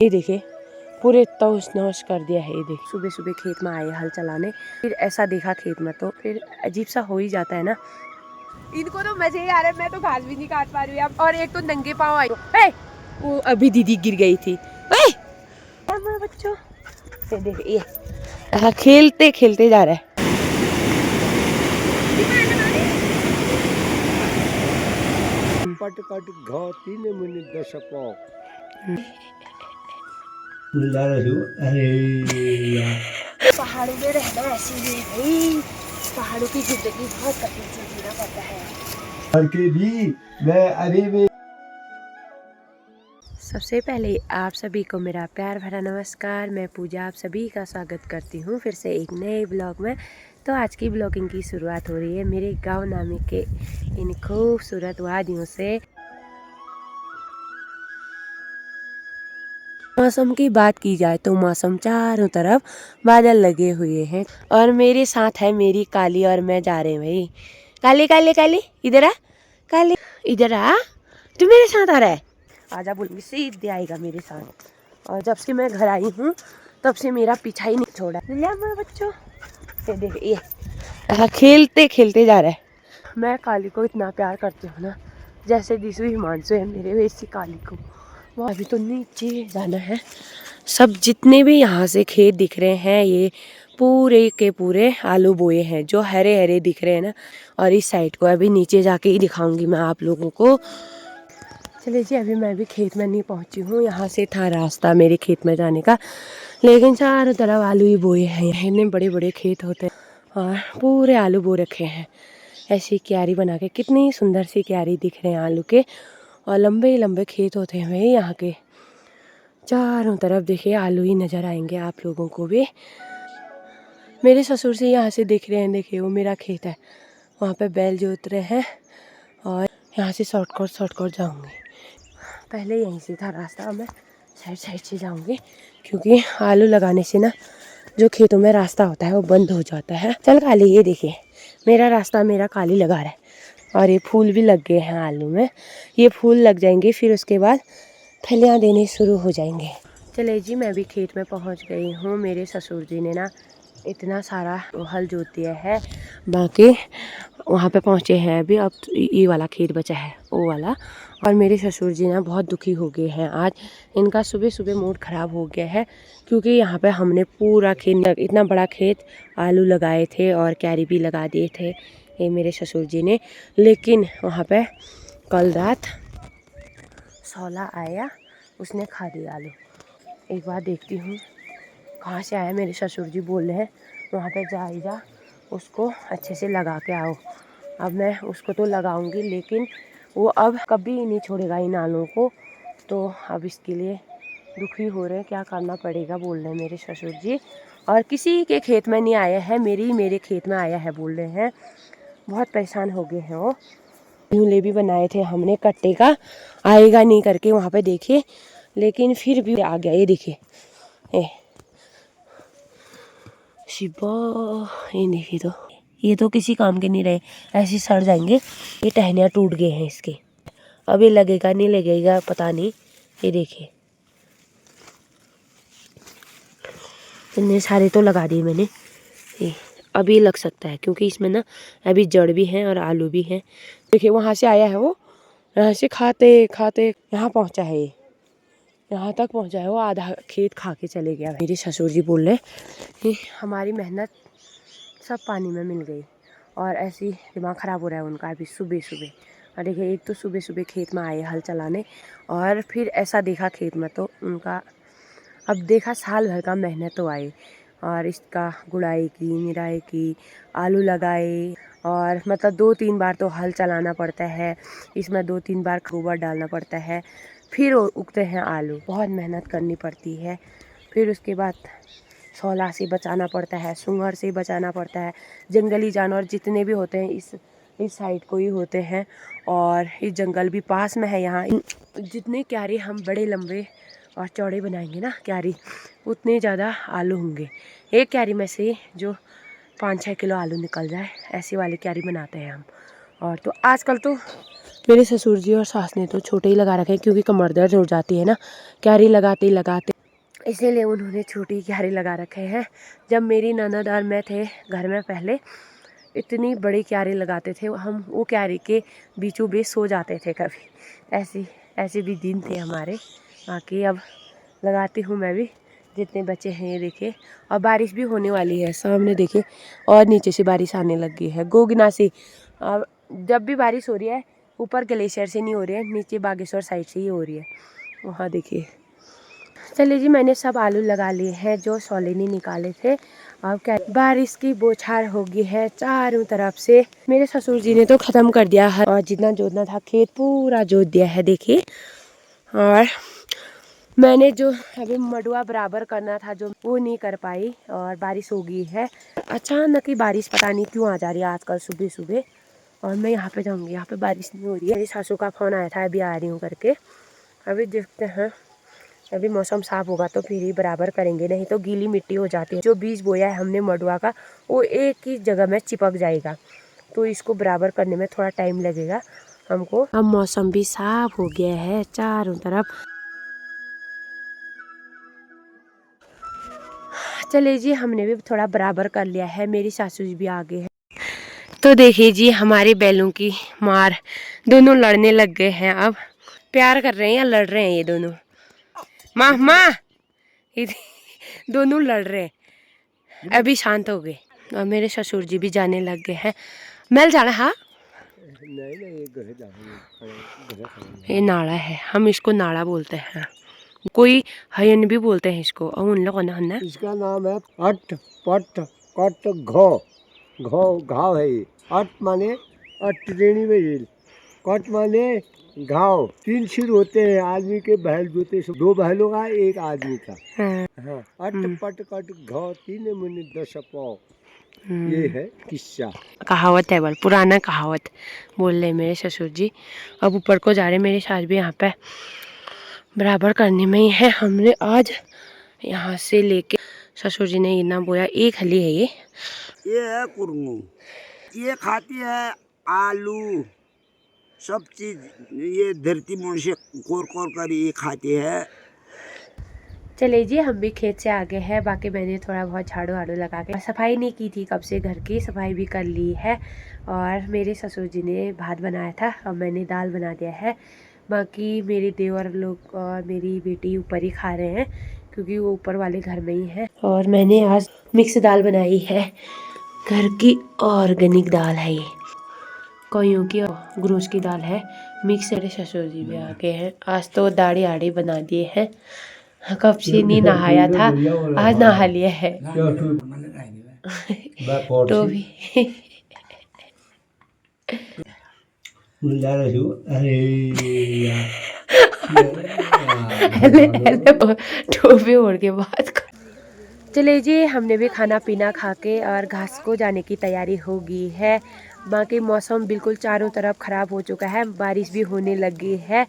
ये देखिए पूरे तौस नौश कर दिया है। ये देख सुबह सुबह खेत में आए हल चलाने, फिर ऐसा देखा खेत में तो फिर अजीब सा हो ही जाता है ना। इनको तो मजे ही आ रहे, मैं तो घास भी नहीं काट पा रही हूँ। और एक तो नंगे पाँव आई, वो अभी दीदी गिर गई थी। बच्चों ये देखिए खेलते खेलते जा रहा है। पट पट घाती ने मुनि दशपो अरे पहाड़ों में रहना ऐसे ही है भाई, पहाड़ों की जिंदगी बहुत कठिन से जीना पड़ता है। के भी मैं सबसे पहले आप सभी को मेरा प्यार भरा नमस्कार। मैं पूजा आप सभी का स्वागत करती हूँ फिर से एक नए ब्लॉग में। तो आज की ब्लॉगिंग की शुरुआत हो रही है मेरे गांव नामी के इन खूबसूरत वादियों से। मौसम की बात की जाए तो मौसम चारों तरफ बादल लगे हुए हैं और मेरे साथ है मेरी काली और मैं जा रहे हैं भाई। काली काली काली इधर आ, काली इधर आ, तू मेरे साथ आ रहा है। आजा बोलूँगी सीधे आएगा मेरे साथ। और जब से मैं घर आई हूँ तब से मेरा पीछा ही नहीं छोड़ा। मेरे बच्चों ये देखिए खेलते खेलते जा रहा है। मैं काली को इतना प्यार करती हूँ ना, जैसे दिशु हिमांशु है मेरे वैसी काली को। वो अभी तो नीचे जाना है। सब जितने भी यहाँ से खेत दिख रहे हैं ये पूरे के पूरे आलू बोए हैं जो हरे हरे दिख रहे हैं ना। और इस साइड को अभी नीचे जाके ही दिखाऊंगी मैं आप लोगों को। चलिए जी अभी मैं भी खेत में नहीं पहुँची हूँ। यहाँ से था रास्ता मेरे खेत में जाने का, लेकिन चारों तरफ आलू ही बोए हैं। इतने बड़े बड़े खेत होते हैं और पूरे आलू बो रखे हैं। ऐसी क्यारी बना के, कितनी सुंदर सी क्यारी दिख रहे हैं आलू के। और लंबे लंबे खेत होते हैं भाई यहाँ के, चारों तरफ देखिए आलू ही नज़र आएंगे आप लोगों को भी। मेरे ससुर से यहाँ से दिख रहे हैं, देखिए वो मेरा खेत है, वहाँ पे बैल जोत रहे हैं। और यहाँ से शॉर्टकट जाऊँगी। पहले यहीं से था रास्ता, मैं साइड से जाऊँगी क्योंकि आलू लगाने से ना जो खेतों में रास्ता होता है वो बंद हो जाता है। चल काली ये देखिए मेरा रास्ता मेरा काली लगा रहा है। और ये फूल भी लग गए हैं आलू में, ये फूल लग जाएंगे फिर उसके बाद फलियाँ देने शुरू हो जाएंगे। चले जी मैं भी खेत में पहुंच गई हूँ। मेरे ससुर जी ने ना इतना सारा हल जोत दिया है, बाकी वहाँ पे पहुँचे हैं अभी। अब ये वाला खेत बचा है वो वाला। और मेरे ससुर जी ना बहुत दुखी हो गए हैं आज। इनका सुबह सुबह मूड ख़राब हो गया है क्योंकि यहाँ पे हमने पूरा खेत, इतना बड़ा खेत आलू लगाए थे और क्यारी भी लगा दिए थे ये मेरे ससुर जी ने। लेकिन वहाँ पे कल रात सौला आया, उसने खा दिया आलू। एक बार देखती हूँ कहाँ से आया। मेरे ससुर जी बोल रहे हैं वहाँ पे जा उसको अच्छे से लगा के आओ। अब मैं उसको तो लगाऊंगी लेकिन वो अब कभी नहीं छोड़ेगा इन आलूओं को। तो अब इसके लिए दुखी हो रहे हैं, क्या करना पड़ेगा बोल रहे हैं मेरे ससुर जी। और किसी के खेत में नहीं आया है, मेरे खेत में आया है बोल रहे हैं। बहुत परेशान हो गए हैं वो। झूले भी बनाए थे हमने कट्टे का, आएगा नहीं करके वहाँ पे देखिए, लेकिन फिर भी आ गया। ये देखिए शिवा, ये देखिए तो ये तो किसी काम के नहीं रहे, ऐसे सड़ जाएंगे। ये टहनियाँ टूट गए हैं इसके, अब ये लगेगा नहीं लगेगा पता नहीं। ये देखिए इतने सारे तो लगा दिए मैंने। ये अभी लग सकता है क्योंकि इसमें ना अभी जड़ भी हैं और आलू भी हैं। देखिए वहाँ से आया है वो, यहाँ से खाते खाते यहाँ पहुँचा है, ये यहाँ तक पहुँचा है वो, आधा खेत खा के चले गया। मेरे ससुर जी बोल रहे कि हमारी मेहनत सब पानी में मिल गई। और ऐसी दिमाग ख़राब हो रहा है उनका अभी सुबह सुबह। और देखिए एक तो सुबह सुबह खेत में आए हल चलाने और फिर ऐसा देखा खेत में तो उनका अब देखा साल भर का मेहनत तो आई। और इसका गुड़ाई की, निराई की, आलू लगाए और मतलब 2-3 बार तो हल चलाना पड़ता है, इसमें 2-3 बार गोबर डालना पड़ता है, फिर उगते हैं आलू। बहुत मेहनत करनी पड़ती है। फिर उसके बाद शौला से बचाना पड़ता है, सुंगर से बचाना पड़ता है। जंगली जानवर जितने भी होते हैं इस साइड को ही होते हैं। और ये जंगल भी पास में है यहाँ। जितने क्यारी हम बड़े लंबे और चौड़े बनाएंगे ना क्यारी, उतने ज़्यादा आलू होंगे। एक क्यारी में से जो 5-6 किलो आलू निकल जाए, ऐसी वाली क्यारी बनाते हैं हम। और तो आजकल तो मेरे ससुर जी और सास ने तो छोटे ही लगा रखे हैं क्योंकि कमर दर्द हो जाती है ना क्यारी लगाते लगाते, इसीलिए उन्होंने छोटी क्यारी लगा रखे हैं। जब मेरी ननद और मैं थे घर में पहले इतनी बड़ी क्यारी लगाते थे, हम वो क्यारी के बीचों बीच सो जाते थे कभी, ऐसे भी दिन थे हमारे। बाकी अब लगाती हूँ मैं भी, जितने बच्चे हैं ये देखिए। और बारिश भी होने वाली है, सामने देखिए और नीचे से बारिश आने लगी है गोगिना से। अब जब भी बारिश हो रही है ऊपर ग्लेशियर से नहीं हो रही है, नीचे बागेश्वर साइड से ही हो रही है, वहाँ देखिए। चलिए जी, मैंने सब आलू लगा लिए हैं जो सोले ने निकाले थे। अब क्या बारिश की बौछार हो गई है चारों तरफ से। मेरे ससुर जी ने तो ख़त्म कर दिया है और जितना जोतना था खेत पूरा जोत दिया है देखिए। और मैंने जो अभी मडुआ बराबर करना था जो वो नहीं कर पाई और बारिश हो गई है। अचानक ही बारिश पता नहीं क्यों आ जा रही है आजकल सुबह सुबह। और मैं यहाँ पे जाऊँगी, यहाँ पे बारिश नहीं हो रही है। मेरी सासू का फ़ोन आया था अभी आ रही हूँ करके। अभी देखते हैं, अभी मौसम साफ होगा तो फिर ही बराबर करेंगे, नहीं तो गीली मिट्टी हो जाती है। जो बीज बोया है हमने मडुआ का वो एक ही जगह में चिपक जाएगा, तो इसको बराबर करने में थोड़ा टाइम लगेगा हमको। अब मौसम भी साफ हो गया है चारों तरफ। चलिए जी, हमने भी थोड़ा बराबर कर लिया है, मेरी सासू जी भी आगे है। तो देखिए जी, हमारी बैलों की मार, दोनों लड़ने लग गए हैं। अब प्यार कर रहे हैं या लड़ रहे हैं ये दोनों? माँ माँ, दोनों लड़ रहे हैं, अभी शांत हो गए। और मेरे ससुर जी भी जाने लग गए हैं। मैल जाना? हाँ नहीं, ये नाड़ा है, हम इसको नाड़ा बोलते हैं, कोई हयन भी बोलते हैं इसको। और उन लोगों ने इसका नाम है अट पट कट घो। घाव है ये। अट माने अट्रेणी में रेल, कट माने घाव। 3 सिर होते हैं आदमी के, बैल जोते 2 बैलों का, 1 आदमी का। हाँ, अट पट कट घाव 3 मुनि 10 पाँव। ये है किस्सा, कहावत है, बल पुराना कहावत बोल रहे मेरे ससुर जी। अब ऊपर को जा रहे, मेरी सास भी यहाँ पे बराबर करने में ही है। हमने आज यहाँ से लेके ससुर जी ने इतना बोया, एक हली है ये है कुरनू, ये खाती है आलू सब चीज, ये धरती मुझे कोर कोर कर ये खाती है। चले जी, हम भी खेत से आ गए हैं। बाकी मैंने थोड़ा बहुत झाड़ू वाड़ू लगा के सफाई नहीं की थी, कब से घर की सफाई भी कर ली है। और मेरे ससुर जी ने भात बनाया था और मैंने दाल बना दिया है। बाकी मेरे देवर लोग और मेरी बेटी ऊपर ही खा रहे हैं क्योंकि वो ऊपर वाले घर में ही है। और मैंने आज मिक्स दाल बनाई है, घर की ऑर्गेनिक दाल है ये, कोयों की ग्रोस की दाल है मिक्स। मेरे ससुर जी भी आ गए हैं। आज तो दाढ़ी आड़ी बना दिए हैं, कब से नहीं नहाया था, आज नहा लिया है। तो भी टोपी ओढ़ के बात कर। चलिए जी, हमने भी खाना पीना खा के और घास को जाने की तैयारी हो गई है। बाकी मौसम बिल्कुल चारों तरफ ख़राब हो चुका है, बारिश भी होने लगी है,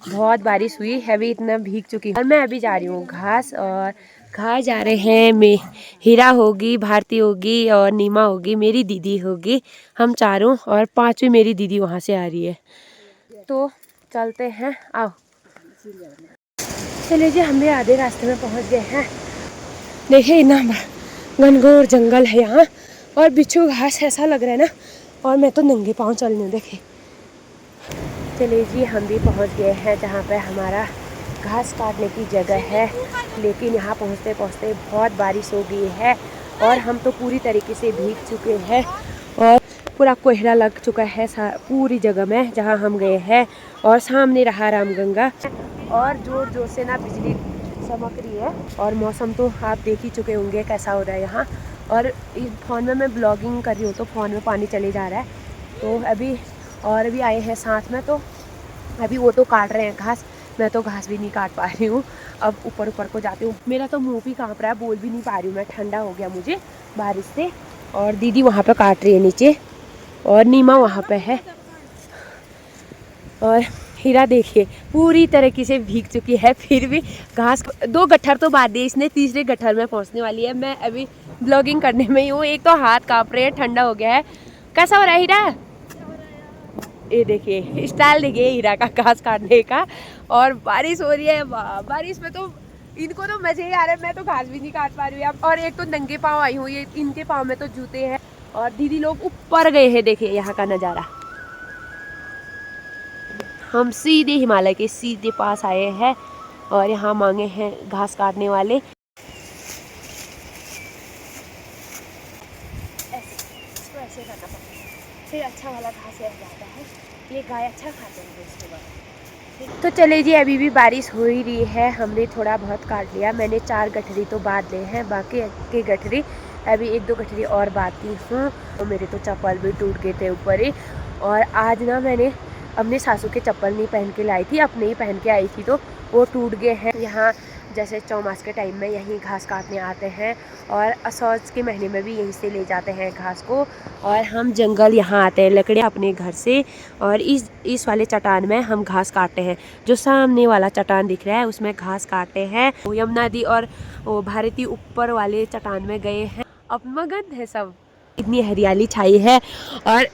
बहुत बारिश हुई है, अभी इतना भीग चुकी। और मैं अभी जा रही हूँ घास, और घास जा रहे हैं मैं, हीरा होगी, भारती होगी और नीमा होगी, मेरी दीदी होगी, हम चारों, और 5वीं मेरी दीदी वहाँ से आ रही है। तो चलते हैं, आओ। चलिए जी, हम भी आधे रास्ते में पहुँच गए हैं। देखिए इतना घनघोर जंगल है यहाँ, और बिच्छू घास ऐसा लग रहा है ना, और मैं तो नंगे पाँव चल रही हूँ देखिए। चलिए जी, हम भी पहुँच गए हैं जहाँ पे हमारा घास काटने की जगह है। लेकिन यहाँ पहुँचते पहुँचते बहुत बारिश हो गई है और हम तो पूरी तरीके से भीग चुके हैं और पूरा कोहरा लग चुका है पूरी जगह में जहाँ हम गए हैं। और सामने रहा रामगंगा, और जोर जोर से ना बिजली चमक रही है। और मौसम तो आप देख ही चुके होंगे कैसा हो रहा है यहाँ। और इस फ़ोन में मैं ब्लॉगिंग कर रही हूँ तो फ़ोन में पानी चले जा रहा है। तो अभी और भी आए हैं साथ में, तो अभी वो तो काट रहे हैं घास, मैं तो घास भी नहीं काट पा रही हूँ। अब ऊपर को जाती हूँ, मेरा तो मुंह भी काँप रहा है, बोल भी नहीं पा रही हूँ मैं, ठंडा हो गया मुझे बारिश से। और दीदी वहाँ पे काट रही है नीचे, और नीमा वहाँ पे है, और हीरा देखिए पूरी तरीके से भीग चुकी है, फिर भी घास 2 गट्ठर तो बाद दी इसने, तीसरे गट्ठर में पहुँचने वाली है। मैं अभी ब्लॉगिंग करने में ही हूँ, एक तो हाथ काँप रहे हैं, ठंडा हो गया है। कैसा हो रहा है हीरा? ये देखिए स्टाइल देखिए हीरा का घास काटने का। और बारिश हो रही है, बारिश में तो इनको तो मजे ही आ रहे हैं, मैं तो घास भी नहीं काट पा रही हूँ। और एक तो नंगे पाँव आई हूँ, ये इनके पाँव में तो जूते हैं। और दीदी लोग ऊपर गए हैं, देखिए यहाँ का नज़ारा। हम सीधे हिमालय के सीधे पास आए हैं और यहाँ मांगे हैं घास काटने वाले। ऐसे करना पड़ता है, फिर अच्छा वाला घास रह जाता है। ये गाय अच्छा खाते हैं इसके बाद। तो चले जी, अभी भी बारिश हो ही रही है। हमने थोड़ा बहुत काट लिया, मैंने 4 गठरी तो बांध लिए हैं, बाकी के गठरी अभी 1-2 गठरी और बांधती हूँ। तो मेरे तो चप्पल भी टूट गए थे ऊपर ही। और आज ना मैंने अपने सासू के चप्पल नहीं पहन के लाई थी, अपने ही पहन के आई थी, तो वो टूट गए हैं। यहाँ जैसे चौमास के टाइम में यहीं घास काटने आते हैं और असौज के महीने में भी यहीं से ले जाते हैं घास को। और हम जंगल यहाँ आते हैं लकड़ियाँ अपने घर से, और इस वाले चट्टान में हम घास काटते हैं। जो सामने वाला चट्टान दिख रहा है उसमें घास काटते हैं। यमुना दी और वो भारती ऊपर वाले चट्टान में गए हैं। अब मगन है सब, इतनी हरियाली छाई है और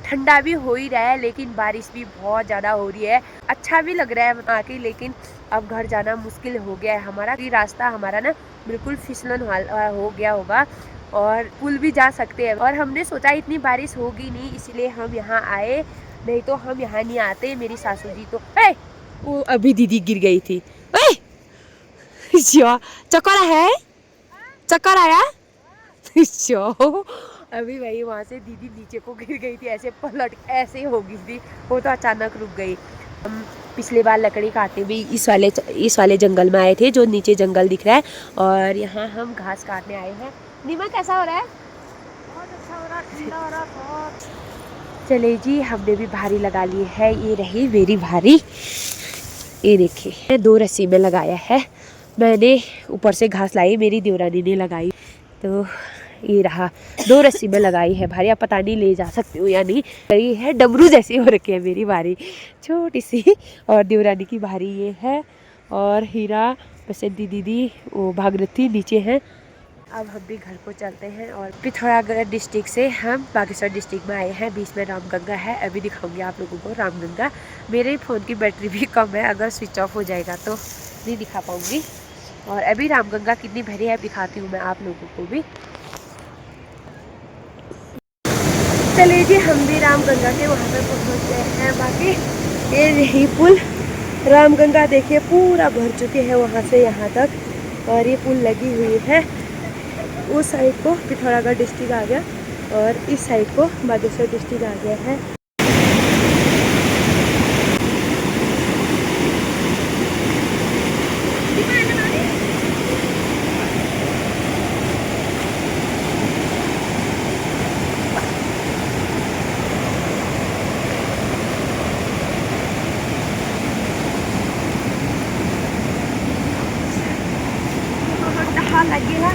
ठंडा भी हो ही रहा है, लेकिन बारिश भी बहुत ज़्यादा हो रही है। अच्छा भी लग रहा है आके, लेकिन अब घर जाना मुश्किल हो गया है हमारा। कि रास्ता हमारा ना बिल्कुल फिसलन हो गया होगा और पुल भी जा सकते हैं। और हमने सोचा इतनी बारिश होगी नहीं, इसलिए हम यहाँ आए, नहीं तो हम यहाँ नहीं आते। मेरी सासू जी तो वो अभी दीदी गिर गई थी। चक्कर है, चक्कर आया। अभी वही वहाँ से दीदी नीचे को गिर गई थी, ऐसे पलट ऐसे हो गई थी, वो तो अचानक रुक गई। हम पिछले बार लकड़ी काटने भी इस वाले जंगल में आए थे, जो नीचे जंगल दिख रहा है, और यहाँ हम घास काटने आए हैं। नीमा कैसा हो रहा है? बहुत अच्छा हो रहा है, ठंडा हो रहा है बहुत। चले जी, हमने भी भारी लगा ली है। ये रही मेरी भारी, ये देखिए 2 रस्सी में लगाया है मैंने। ऊपर से घास लाई, मेरी देवरानी ने लगाई, तो ये रहा 2 रस्सी में लगाई है भारी। आप पता नहीं ले जा सकती हूँ या नहीं। ये है डमरू जैसी हो रखी है मेरी भारी, छोटी सी। और देवरानी की भारी ये है, और हीरा, बसंती दीदी, वो भागीरथी नीचे हैं। अब हम भी घर को चलते हैं। और पिथौरागढ़ डिस्ट्रिक्ट से हम बागेश्वर डिस्ट्रिक्ट में आए हैं। बीच में रामगंगा है, अभी दिखाऊंगी आप लोगों को रामगंगा। मेरे फ़ोन की बैटरी भी कम है, अगर स्विच ऑफ हो जाएगा तो नहीं दिखा पाऊँगी। और अभी रामगंगा कितनी भरी है दिखाती हूँ मैं आप लोगों को भी। चलिए जी, हम भी रामगंगा के वहाँ पर पहुँच गए हैं। बाकी ये रही पुल, रामगंगा देखिए पूरा भर चुके हैं वहाँ से यहाँ तक। और ये पुल लगी हुई है, उस साइड को पिथौरागढ़ डिस्ट्रिक्ट आ गया और इस साइड को बागेश्वर डिस्ट्रिक्ट आ गया है। लगेगा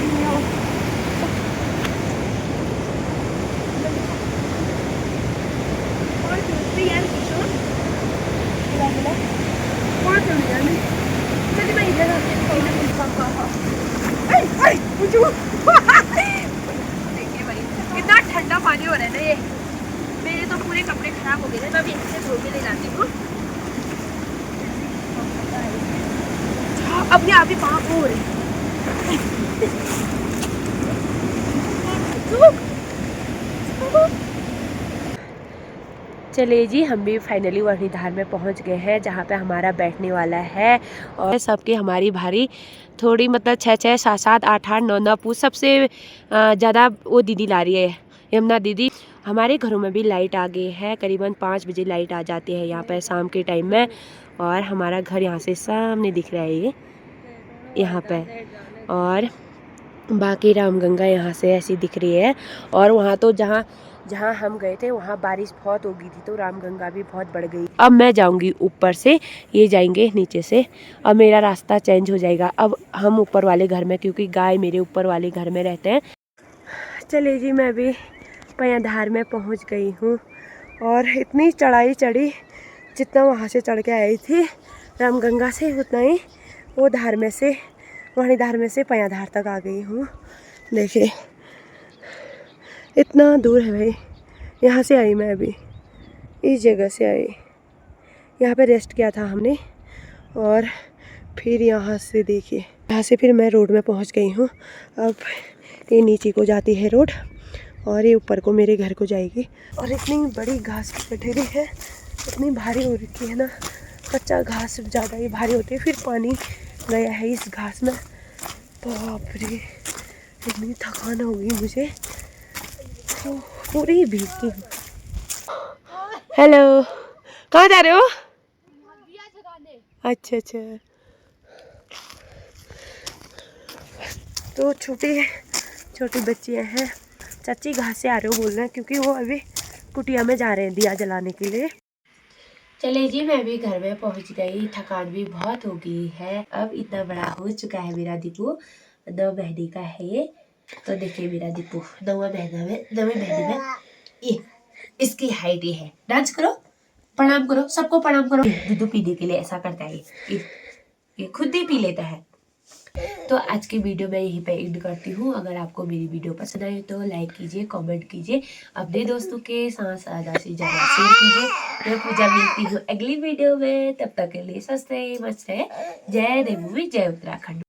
कितना ठंडा पानी हो रहा है ना ये। मेरे तो पूरे कपड़े खराब हो गए थे, मैं अभी ऐसे धो के ले जाती हूँ। अपने आप ही पाँव हो रही। चलिए जी, हम भी फाइनली वर्णीधार में पहुंच गए हैं, जहां पे हमारा बैठने वाला है। और सबके हमारी भारी थोड़ी, मतलब 6-6, 7-7, 8-8, 9-9 पूछ। सबसे ज़्यादा वो दीदी ला रही है, यमुना दीदी। हमारे घरों में भी लाइट आ गई है, करीबन 5 बजे लाइट आ जाती है यहाँ पे शाम के टाइम में। और हमारा घर यहाँ से सामने दिख रहा है, ये यहाँ पे। और बाकी रामगंगा यहाँ से ऐसी दिख रही है। और वहाँ तो जहाँ हम गए थे वहाँ बारिश बहुत हो गई थी, तो रामगंगा भी बहुत बढ़ गई। अब मैं जाऊँगी ऊपर से, ये जाएंगे नीचे से। अब मेरा रास्ता चेंज हो जाएगा। अब हम ऊपर वाले घर में, क्योंकि गाय मेरे ऊपर वाले घर में रहते हैं। चलिए जी, मैं भी पयाधार में पहुँच गई हूँ। और इतनी चढ़ाई चढ़ी, जितना वहाँ से चढ़ के आई थी रामगंगा से, उतना ही वो धार में से, वर्णीधार में से पयाधार तक आ गई हूँ। देखिए इतना दूर है भाई, यहाँ से आई मैं अभी, इस जगह से आए, यहाँ पे रेस्ट किया था हमने और फिर यहाँ से देखिए, यहाँ से फिर मैं रोड में पहुँच गई हूँ। अब ये नीचे को जाती है रोड और ये ऊपर को मेरे घर को जाएगी। और इतनी बड़ी घास की गठरी है, इतनी भारी हो रखी है ना, कच्चा घास ज़्यादा ही भारी होती है। फिर पानी गया है इस घास में, बाप रे इतनी थकान हो गई मुझे, तो पूरी भीगी हूँ। हेलो, कहाँ जा रहे हो? अच्छा अच्छा, तो छोटी बच्चियाँ हैं। चाची घास से आ रहे हो बोल रहे हैं, क्योंकि वो अभी कुटिया में जा रहे हैं दिया जलाने के लिए। चले जी, मैं भी घर में पहुंच गई, थकान भी बहुत हो गई है। अब इतना बड़ा हो चुका है मेरा दीपू, 9 महीने का है ये। तो देखिए मेरा दीपू 9वें महीने में ये इसकी हाइट ये है। डांस करो, प्रणाम करो, सबको प्रणाम करो। दूध पीने के लिए ऐसा करता है ये खुद ही पी लेता है। तो आज की वीडियो मैं यहीं पे एंड करती हूँ। अगर आपको मेरी वीडियो पसंद आई तो लाइक कीजिए, कमेंट कीजिए, अपने दोस्तों के साथ ज़्यादा से ज़्यादा शेयर कीजिए। मैं पूजा मिलती हूँ अगली वीडियो में, तब तक के लिए स्वस्थ रहे, मस्त रहे। जय देवभूमि, जय उत्तराखंड।